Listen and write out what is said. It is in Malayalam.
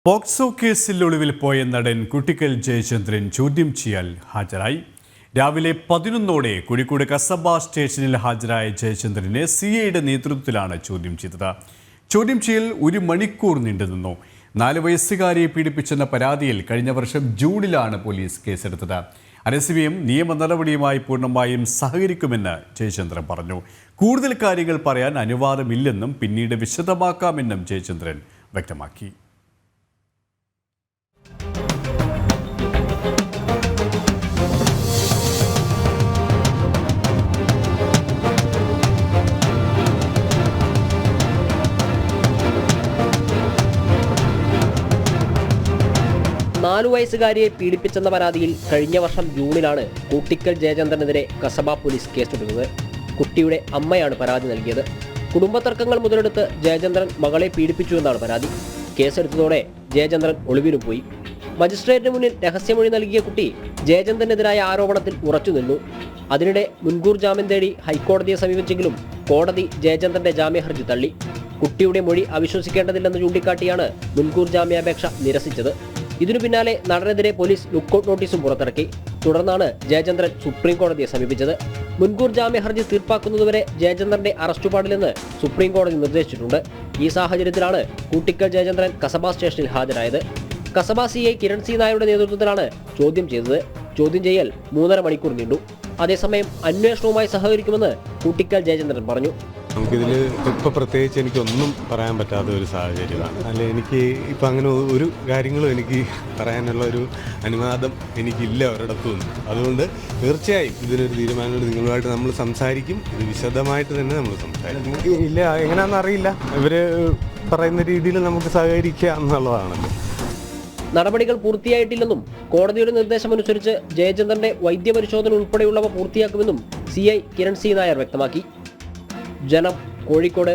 പോക്സോ കേസിൽ ഒളിവിൽ പോയ നടൻ കുട്ടിക്കൽ ജയചന്ദ്രൻ ചോദ്യം ചെയ്യാൻ ഹാജരായി. രാവിലെ 11ഓടെ കോഴിക്കോട് കസബ സ്റ്റേഷനിൽ ഹാജരായ ജയചന്ദ്രനെ സിഐയുടെ നേതൃത്വത്തിലാണ് ചോദ്യം ചെയ്തത്. ചോദ്യം ചെയ്യൽ 1 മണിക്കൂർ നീണ്ടുനിന്നു. 4 വയസ്സുകാരിയെ പീഡിപ്പിച്ചെന്ന പരാതിയിൽ കഴിഞ്ഞ വർഷം ജൂണിലാണ് പോലീസ് കേസെടുത്തത്. അതേസമയം നിയമ നടപടിയുമായി പൂർണ്ണമായും സഹകരിക്കുമെന്ന് ജയചന്ദ്രൻ പറഞ്ഞു. കൂടുതൽ കാര്യങ്ങൾ പറയാൻ അനുവാദമില്ലെന്നും പിന്നീട് വിശദമാക്കാമെന്നും ജയചന്ദ്രൻ വ്യക്തമാക്കി. നാലു വയസ്സുകാരിയെ പീഡിപ്പിച്ചെന്ന പരാതിയിൽ കഴിഞ്ഞ വർഷം ജൂണിലാണ് കുട്ടിക്കൽ ജയചന്ദ്രനെതിരെ കസബ പോലീസ് കേസെടുത്തത്. കുട്ടിയുടെ അമ്മയാണ് പരാതി നൽകിയത്. കുടുംബതർക്കങ്ങൾ മുതലെടുത്ത് ജയചന്ദ്രൻ മകളെ പീഡിപ്പിച്ചുവെന്നാണ് പരാതി. കേസെടുത്തതോടെ ജയചന്ദ്രൻ ഒളിവിനു പോയി. മജിസ്ട്രേറ്റിന് മുന്നിൽ രഹസ്യമൊഴി നൽകിയ കുട്ടി ജയചന്ദ്രനെതിരായ ആരോപണത്തിൽ ഉറച്ചുനിന്നു. അതിനിടെ മുൻകൂർ ജാമ്യം തേടി ഹൈക്കോടതിയെ സമീപിച്ചെങ്കിലും കോടതി ജയചന്ദ്രന്റെ ജാമ്യഹർജി തള്ളി. കുട്ടിയുടെ മൊഴി അവിശ്വസിക്കേണ്ടതില്ലെന്ന് ചൂണ്ടിക്കാട്ടിയാണ് മുൻകൂർ ജാമ്യാപേക്ഷ നിരസിച്ചത്. ഇതിനു പിന്നാലെ നടനെതിരെ പോലീസ് ലുക്കൌട്ട് നോട്ടീസും പുറത്തിറക്കി. തുടർന്നാണ് ജയചന്ദ്രൻ സുപ്രീം കോടതിയെ സമീപിച്ചത്. മുൻകൂർ ജാമ്യ ഹർജി തീർപ്പാക്കുന്നതുവരെ ജയചന്ദ്രന്റെ അറസ്റ്റ് പാടില്ലെന്ന് സുപ്രീം കോടതി നിർദ്ദേശിച്ചിട്ടുണ്ട്. ഈ സാഹചര്യത്തിലാണ് കുട്ടിക്കൽ ജയചന്ദ്രൻ കസബ സ്റ്റേഷനിൽ ഹാജരായത്. കസബ സിഐ കിരൺ സി നായരുടെ നേതൃത്വത്തിലാണ് ചോദ്യം ചെയ്തത്. ചോദ്യം ചെയ്യൽ 3.5 മണിക്കൂർ നീണ്ടു. അതേസമയം അന്വേഷണവുമായി സഹകരിക്കുമെന്ന് കുട്ടിക്കൽ ജയചന്ദ്രൻ പറഞ്ഞു. നമുക്കിതിൽ ഇപ്പോൾ പ്രത്യേകിച്ച് എനിക്കൊന്നും പറയാൻ പറ്റാത്ത ഒരു സാഹചര്യമാണ്. അല്ലെ, എനിക്ക് ഇപ്പം അങ്ങനെ ഒരു കാര്യങ്ങളും എനിക്ക് പറയാനുള്ള ഒരു അനുവാദം എനിക്കില്ല ഒരിടത്തുനിന്ന്. അതുകൊണ്ട് തീർച്ചയായും ഇതിനൊരു തീരുമാനമുണ്ട്. നിങ്ങളുമായിട്ട് നമ്മൾ സംസാരിക്കും. ഇത് വിശദമായിട്ട് തന്നെ നമ്മൾ സംസാരിക്കും. ഇല്ല, എങ്ങനെയാണെന്ന് അറിയില്ല. ഇവർ പറയുന്ന രീതിയിൽ നമുക്ക് സഹകരിക്കുക എന്നുള്ളതാണല്ലോ. നടപടികൾ പൂർത്തിയായിട്ടില്ലെന്നും കോടതിയുടെ നിർദ്ദേശമനുസരിച്ച് ജയചന്ദ്രന്റെ വൈദ്യപരിശോധന ഉൾപ്പെടെയുള്ളവ പൂർത്തിയാക്കുമെന്നും സിഐ കിരൺ സി നായർ വ്യക്തമാക്കി. ജനം, കോഴിക്കോട്.